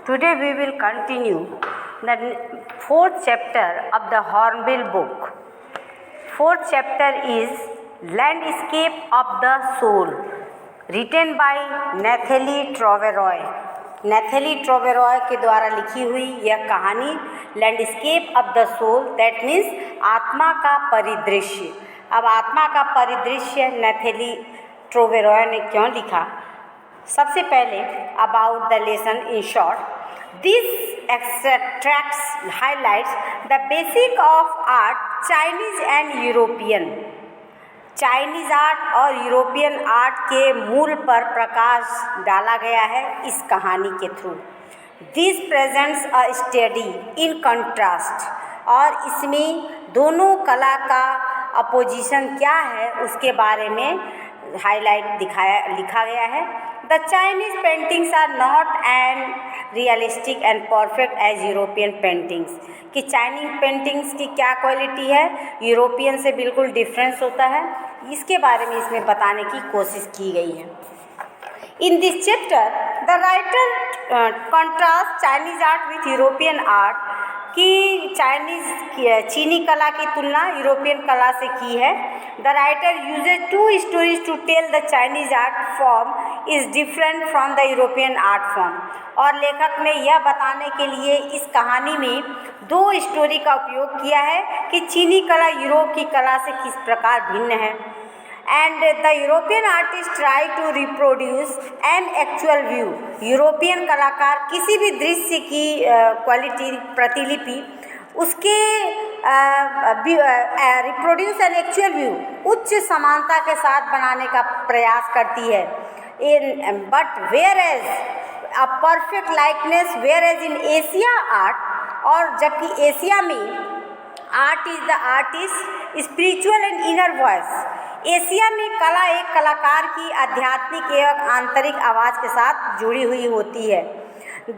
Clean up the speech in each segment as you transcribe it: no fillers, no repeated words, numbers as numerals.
Today we will continue the fourth chapter of the Hornbill book. Fourth chapter is Landscape of the Soul, written by Nathalie Troveroy. Nathalie Troveroy के द्वारा लिखी हुई यह कहानी landscape of the soul, that means आत्मा का परिदृश्य। अब आत्मा का परिदृश्य नैथेली ट्रोवेरॉय ने क्यों लिखा? सबसे पहले about the lesson in short, this extracts highlights the basic of art Chinese and European. Chinese art और यूरोपियन आर्ट के मूल पर प्रकाश डाला गया है इस कहानी के through. This presents a study in contrast, और इसमें दोनों कला का अपोजिशन क्या है उसके बारे में हाईलाइट लिखा गया है। The Chinese paintings are not and realistic and perfect as European paintings, कि चाइनीज पेंटिंग्स की क्या क्वालिटी है, यूरोपियन से बिल्कुल डिफरेंस होता है, इसके बारे में इसमें बताने की कोशिश की गई है। In this chapter the writer contrast Chinese art with European art, कि चीनी कला की तुलना यूरोपियन कला से की है। The writer uses two stories to tell the Chinese art form is different from the European art form, और लेखक ने यह बताने के लिए इस कहानी में दो स्टोरी का उपयोग किया है कि चीनी कला यूरोप की कला से किस प्रकार भिन्न है। And the European artist try to reproduce an actual view, European कलाकार किसी भी दृश्य की क्वालिटी प्रतिलिपि उसके रिप्रोड्यूस एन एक्चुअल व्यू उच्च समानता के साथ बनाने का प्रयास करती है। In but whereas a perfect likeness, whereas in Asia art, और जबकि एशिया में art is the artist spiritual and inner voice, Asia में कला एक कलाकार की आध्यात्मिक एवं आंतरिक आवाज़ के साथ जुड़ी हुई होती है।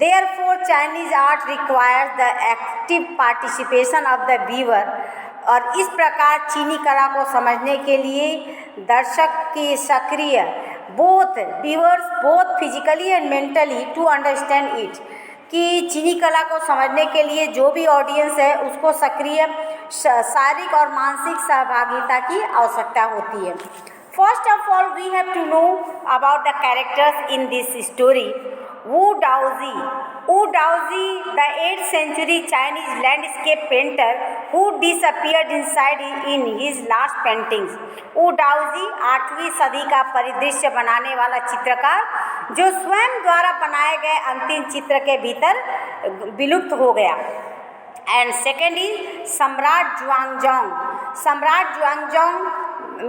Therefore, Chinese art requires the active participation of the viewer, और इस प्रकार चीनी कला को समझने के लिए दर्शक की सक्रिय both physically and mentally to understand it, कि चीनी कला को समझने के लिए जो भी ऑडियंस है उसको सक्रिय शारीरिक और मानसिक सहभागिता की आवश्यकता होती है। First of all we have to know about the characters in this story. Wu Daozi, the 8th century Chinese landscape painter who disappeared inside in his last paintings. Wu Daozi 8वीं सदी का परिदृश्य बनाने वाला चित्रकार जो स्वयं द्वारा बनाए गए अंतिम चित्र के भीतर विलुप्त हो गया। एंड सेकेंड इज सम्राट जुआंगजोंग। सम्राट जुआंगजोंग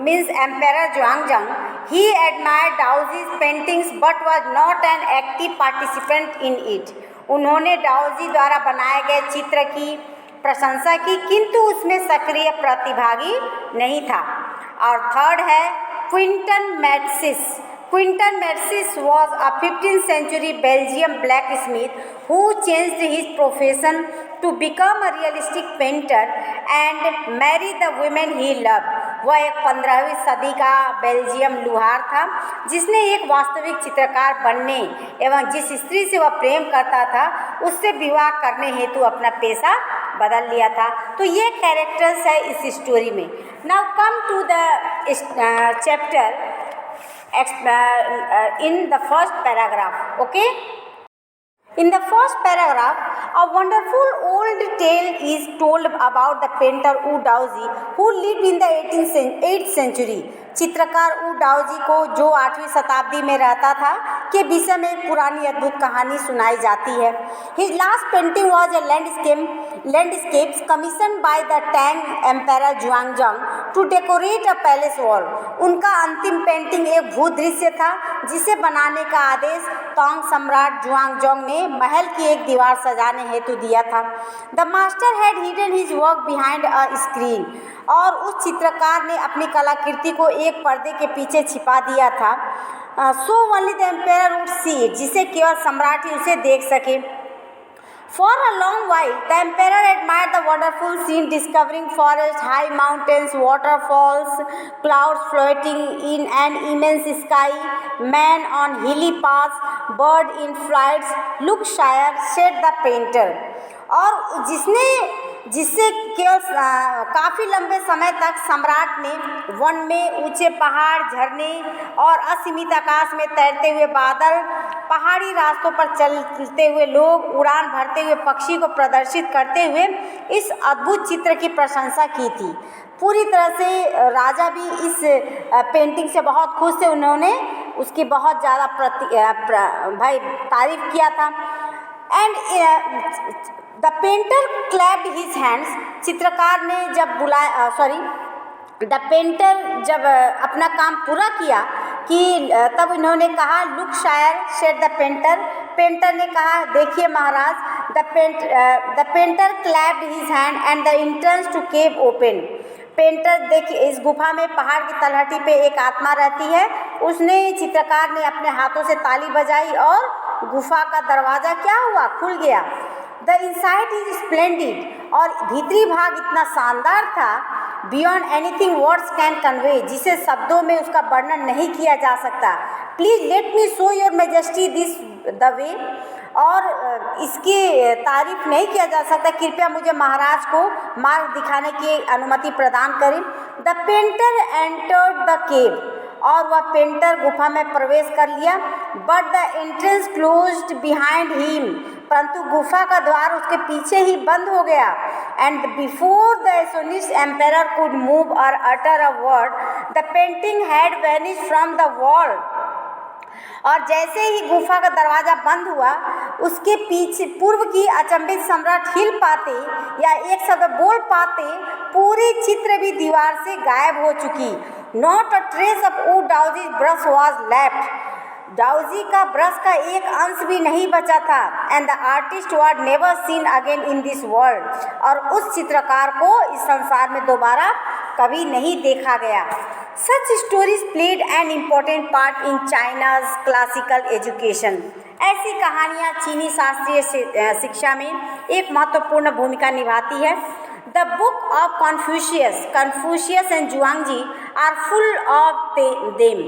means Emperor Zhuangzhang. He admired Daozi's paintings but was not an active participant in it. उन्होंने डाओजी द्वारा बनाए गए चित्र की प्रशंसा की किंतु उसमें सक्रिय प्रतिभागी नहीं था। और थर्ड है Quinton मैट्सिस। Quentin Matsys was a 15th century Belgian blacksmith who changed his profession to become a realistic painter and marry the women he loved. वह एक 15वीं सदी का बेल्जियम लुहार था जिसने एक वास्तविक चित्रकार बनने एवं जिस स्त्री से वह प्रेम करता था उससे विवाह करने हेतु अपना पेशा बदल लिया था। तो ये कैरेक्टर्स है इस स्टोरी में। Now come to the chapter in the first paragraph. Okay, in the first paragraph a wonderful old tale is told about the painter Wu Daozi who lived in the 8th century. चित्रकार ऊ डाओजी को जो 8वीं शताब्दी में रहता था के विषय में एक पुरानी अद्भुत कहानी सुनाई जाती है। His last painting was a landscapes commissioned by the Tang Emperor Zhuangzhang to decorate a palace wall. उनका अंतिम पेंटिंग एक भूदृश्य था जिसे बनाने का आदेश तोंग सम्राट जुआंगजोंग ने महल की एक दीवार सजाने हेतु दिया था। The master had hidden his work behind a screen. और उस चित्रकार ने अपनी कलाकृति को एक पर्दे के पीछे छिपा दिया था। So only the ampere would see it, जिसे केवल सम्राट ही उसे देख सके। For a long while, the emperor admired the wonderful scene, discovering forests, high mountains, waterfalls, clouds floating in an immense sky, man on hilly paths, bird in flights. Look, sire, said the painter. और जिससे केवल काफ़ी लंबे समय तक सम्राट ने one में ऊंचे पहाड़, झरने और असीमित आकाश में तैरते हुए बादल, पहाड़ी रास्तों पर चलते हुए लोग, उड़ान भरते हुए पक्षी को प्रदर्शित करते हुए इस अद्भुत चित्र की प्रशंसा की थी। पूरी तरह से राजा भी इस पेंटिंग से बहुत खुश थे। उन्होंने उसकी बहुत ज़्यादा तारीफ किया था। And the painter clapped his hands, चित्रकार ने जब द पेंटर जब अपना काम पूरा किया कि तब इन्होंने कहा, लुक शायर, सेड द पेंटर। पेंटर ने कहा, देखिए महाराज। The painter clapped his hand and the entrance to cave open. Painter, देखिए, इस गुफा में पहाड़ की तलहटी पे एक आत्मा रहती है। उसने, चित्रकार ने अपने हाथों से ताली बजाई और गुफा का दरवाज़ा क्या हुआ, खुल गया। द इनसाइड इज स्प्लेंडिड, और भीतरी भाग इतना शानदार था, beyond anything words can convey, जिसे शब्दों में उसका वर्णन नहीं किया जा सकता। Please let me show your majesty this the way, और इसकी तारीफ नहीं किया जा सकता, कृपया मुझे महाराज को मार्ग दिखाने की अनुमति प्रदान करें। The painter entered the cave, और वह पेंटर गुफा में प्रवेश कर लिया। But the entrance closed behind him, परंतु गुफा का द्वार उसके पीछे ही बंद हो गया। And before the astonished emperor could move or utter a word, the painting had vanished from the wall. और जैसे ही गुफा का दरवाज़ा बंद हुआ, उसके पीछे पूर्व की अचंभित सम्राट हिल पाते या एक शब्द बोल पाते, पूरी चित्र भी दीवार से गायब हो चुकी। Not a trace of Wu Daozi's brush was left, Daozi का ब्रश का एक अंश भी नहीं बचा था। And the artist was never seen again in this world, और उस चित्रकार को इस संसार में दोबारा कभी नहीं देखा गया। Such stories played an important part in China's classical education. ऐसी कहानियाँ चीनी शास्त्रीय शिक्षा में एक महत्वपूर्ण भूमिका निभाती है। The book of Confucius and Zhuangzi are full of them.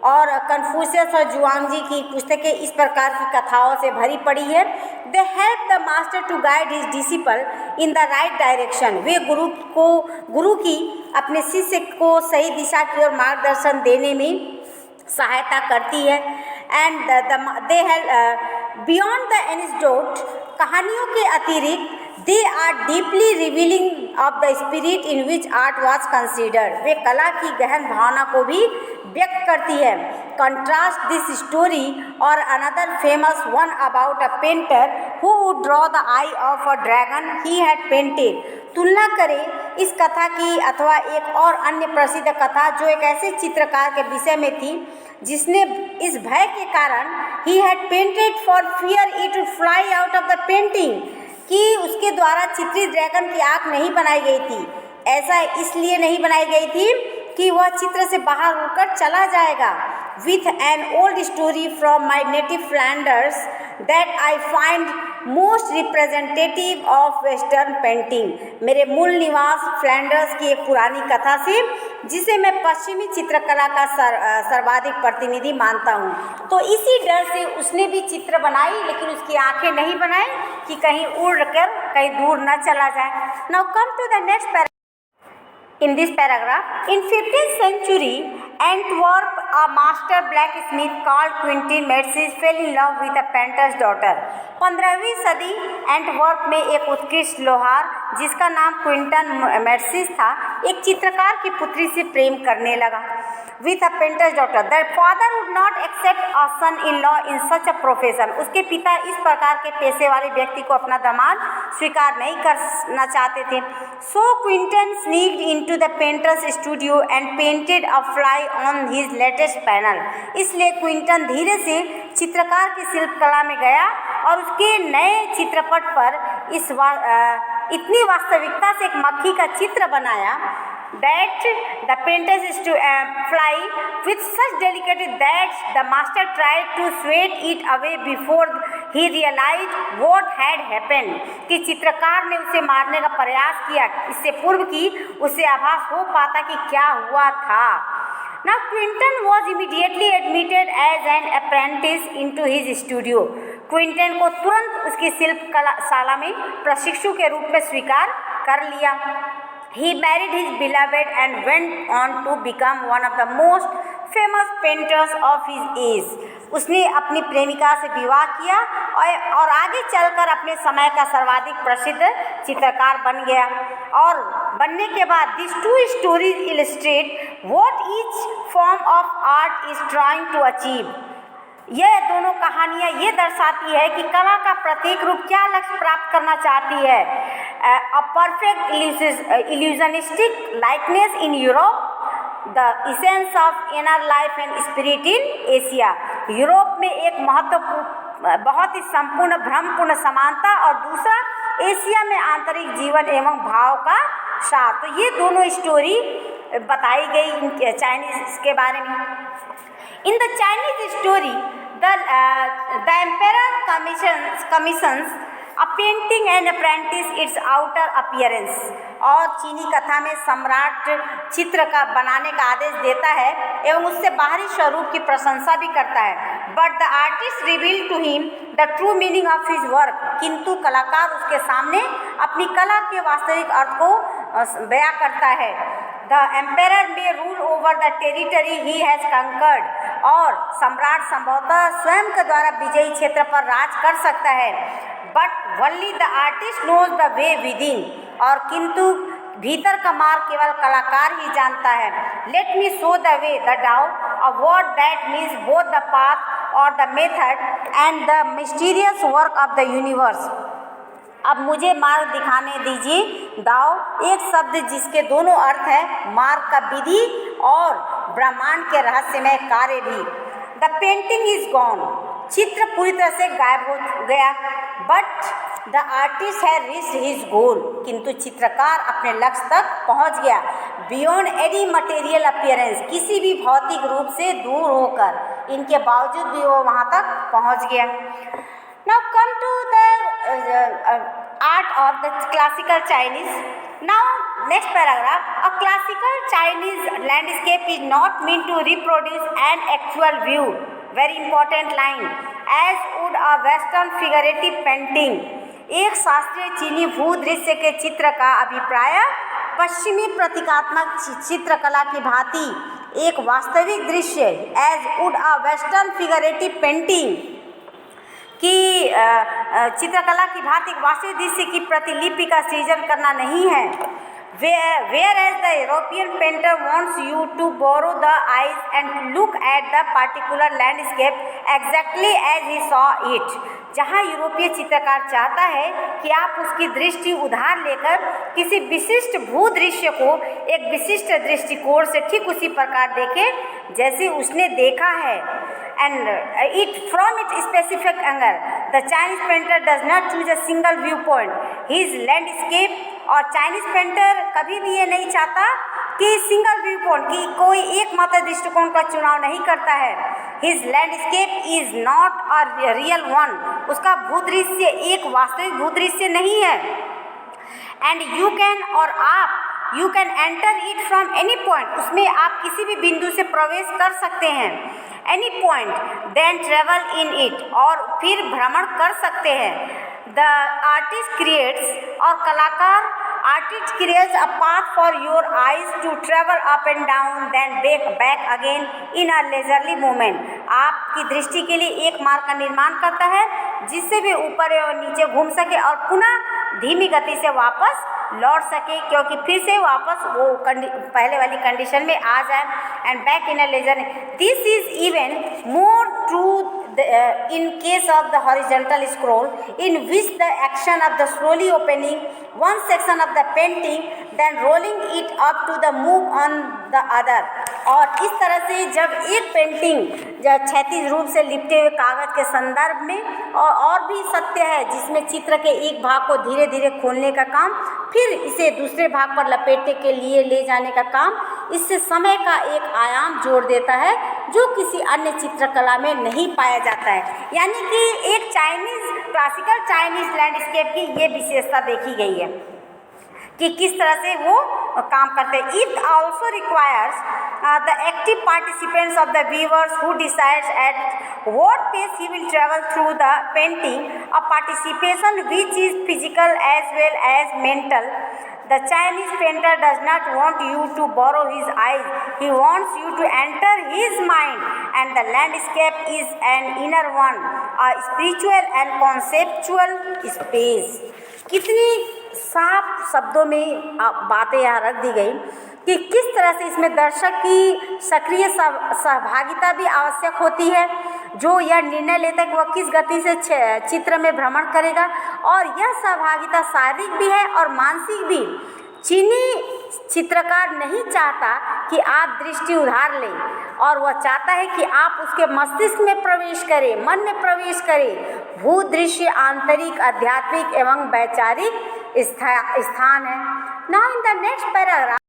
और कन्फ्यूशियस और जुआंगजी की पुस्तकें इस प्रकार की कथाओं से भरी पड़ी है। They help the master to guide his disciple in the right direction, वे गुरु की अपने शिष्य को सही दिशा की ओर मार्गदर्शन देने में सहायता करती है। And they help beyond the anecdote, कहानियों के अतिरिक्त they are deeply revealing of the spirit in which art was considered, वे कला की गहन भावना को भी व्यक्त करती है। कंट्रास्ट दिस स्टोरी और another famous one about a painter who would draw the eye of a dragon he had painted, तुलना करें इस कथा की अथवा एक और अन्य प्रसिद्ध कथा जो एक ऐसे चित्रकार के विषय में थी जिसने इस भय के कारण ही had painted for fear it would fly out of the painting, कि उसके द्वारा चित्रित ड्रैगन की आँख नहीं बनाई गई थी। ऐसा इसलिए नहीं बनाई गई थी कि वह चित्र से बाहर उड़कर चला जाएगा। With an old story from my native Flanders that I find most representative of western painting, मेरे मूल निवास फ्लैंडर्स की एक पुरानी कथा से जिसे मैं पश्चिमी चित्रकला का सर्वाधिक प्रतिनिधि मानता हूँ। तो इसी डर से उसने भी चित्र बनाई, लेकिन उसकी आंखें नहीं बनाई कि कहीं उड़कर कहीं दूर न चला जाए। Now come to the next paragraph. In this paragraph, in 15th century, Antwerp, a master blacksmith called Quentin Mercier fell in love with a painter's daughter. 15वीं सदी एंटवर्प में एक उत्कृष्ट लोहार जिसका नाम क्विंटन मेर्सिस था, एक चित्रकार की पुत्री से प्रेम करने लगा। With a painter's daughter, the father would not accept a son-in-law in such a profession. उसके पिता इस प्रकार के पेशे वाले व्यक्ति को अपना दामाद स्वीकार नहीं करना चाहते थे। So Quentin sneaked into the painter's studio and painted a fly on his latest panel. इसलिए क्विंटन धीरे से चित्रकार की शिल्पकला में गया और उसके नए चित्रपट पर इतनी वास्तविकता से एक मक्खी का चित्र बनाया that the painter is to fly with such delicacy that the master tried to swat it away before he realized what had happened, कि चित्रकार ने उसे मारने का प्रयास किया इससे पूर्व कि उसे आभास हो पाता कि क्या हुआ था। Now Quentin was immediately admitted as an apprentice into his studio. Quinton को तुरंत उसकी शिल्प कलाशाला में प्रशिक्षु के रूप में स्वीकार कर लिया। He married his beloved and went on to become one of the most famous painters of his age. उसने अपनी प्रेमिका से विवाह किया और आगे चलकर अपने समय का सर्वाधिक प्रसिद्ध चित्रकार बन गया। और बनने के बाद these two stories illustrate what each form of art is trying to achieve. यह दोनों कहानियाँ ये दर्शाती है कि कला का प्रत्येक रूप क्या लक्ष्य प्राप्त करना चाहती है। A perfect illusionistic likeness in Europe, the essence of inner life and spirit in Asia. Europe में एक महत्वपूर्ण बहुत ही संपूर्ण भ्रमपूर्ण समानता और दूसरा एशिया में आंतरिक जीवन एवं भाव का सार। तो ये दोनों स्टोरी बताई गई चाइनीज के बारे में। In the Chinese story, the emperor commissions a painting and apprentice its outer appearance. और चीनी कथा में सम्राट चित्र का बनाने का आदेश देता है एवं उससे बाहरी स्वरूप की प्रशंसा भी करता है। But the artist revealed to him the true meaning of his work. किंतु कलाकार उसके सामने अपनी कला के वास्तविक अर्थ को बयां करता है। The emperor may rule over the territory he has conquered. और सम्राट संभवतः स्वयं के द्वारा विजयी क्षेत्र पर राज कर सकता है। But only the artist knows the way within. और किंतु भीतर का मार्ग केवल कलाकार ही जानता है। Let me show the way, the Tao, a word that means both the path or the method and the mysterious work of the universe. अब मुझे मार्ग दिखाने दीजिए। दाओ एक शब्द जिसके दोनों अर्थ है मार्ग का विधि और ब्रह्मांड के रहस्यमय कार्य भी। द पेंटिंग इज गॉन, चित्र पूरी तरह से गायब हो गया। But the artist had reached his goal, किंतु चित्रकार अपने लक्ष्य तक पहुंच गया। बियॉन्ड एनी मटेरियल अपीयरेंस, किसी भी भौतिक रूप से दूर होकर, इनके बावजूद भी वो वहाँ तक पहुँच गया। Now come to the art of the classical Chinese. Now next paragraph, a classical Chinese landscape is not meant to reproduce an actual view. Very important line. As would a Western figurative painting. एक शास्त्रीय चीनी भूदृश्य के चित्र का अभिप्राय पश्चिमी प्रतीकात्मक चित्रकला की भांति एक वास्तविक दृश्य as would a Western figurative painting कि चित्रकला की भांति वास्तविक दृश्य की प्रतिलिपि का सृजन करना नहीं है। Whereas the European painter wants you to borrow the eyes and look at the particular landscape exactly as he saw it. जहाँ यूरोपीय चित्रकार चाहता है कि आप उसकी दृष्टि उधार लेकर किसी विशिष्ट भूदृश्य को एक विशिष्ट दृष्टिकोण से ठीक उसी प्रकार देखें जैसे उसने देखा है। And it from its specific angle. The Chinese painter does not choose a single viewpoint. His landscape और चाइनीज पेंटर कभी भी ये नहीं चाहता कि सिंगल व्यू पॉइंट की कोई एकमात्र दृष्टिकोण का चुनाव नहीं करता है। His landscape is not a real one, उसका भूदृश्य एक वास्तविक भूदृश्य नहीं है। एंड यू कैन और आप you can enter it from any point, उसमें आप किसी भी बिंदु से प्रवेश कर सकते हैं। Any point then travel in it, और फिर भ्रमण कर सकते हैं। द आर्टिस्ट क्रिएट्स, और कलाकार artist creates a path for your eyes to travel up and down then back again in a leisurely movement. आपकी दृष्टि के लिए एक मार्ग का निर्माण करता है जिससे वे ऊपर और नीचे घूम सके और पुनः धीमी गति से वापस लौट सके, क्योंकि फिर से वापस वो पहले वाली कंडीशन में आ जाए। And back in a leisure, this is even more true in case of the horizontal scroll, in which the action of the slowly opening one section of the painting then rolling it up to the move on the other और इस तरह से जब एक painting जब क्षैतिज रूप से लिपटे हुए कागज़ के संदर्भ में और भी सत्य है, जिसमें चित्र के एक भाग को धीरे धीरे खोलने का काम, फिर इसे दूसरे भाग पर लपेटने के लिए ले जाने का काम, इससे समय का एक आयाम जोड़ देता है जो किसी अन्य चित्रकला में नहीं पाया जाता है। यानी कि एक क्लासिकल चाइनीज़ लैंडस्केप की ये विशेषता देखी गई है कि किस तरह से वो काम करते हैं। It also requires the active participants of the viewers who decides at what pace he will travel through the painting, a participation which is physical as well as mental. The Chinese painter does not want you to borrow his eyes, he wants you to enter his mind, and the landscape is an inner one, a spiritual and conceptual space. कितनी साफ शब्दों में बातें यहाँ रख दी गई कि किस तरह से इसमें दर्शक की सक्रिय सहभागिता भी आवश्यक होती है, जो यह निर्णय लेता है कि वह किस गति से चित्र में भ्रमण करेगा, और यह सहभागिता शारीरिक भी है और मानसिक भी। चीनी चित्रकार नहीं चाहता कि आप दृष्टि उधार लें, और वह चाहता है कि आप उसके मस्तिष्क में प्रवेश करें, मन में प्रवेश करें। भूदृश्य आंतरिक, आध्यात्मिक एवं वैचारिक स्थान है। Now in the next paragraph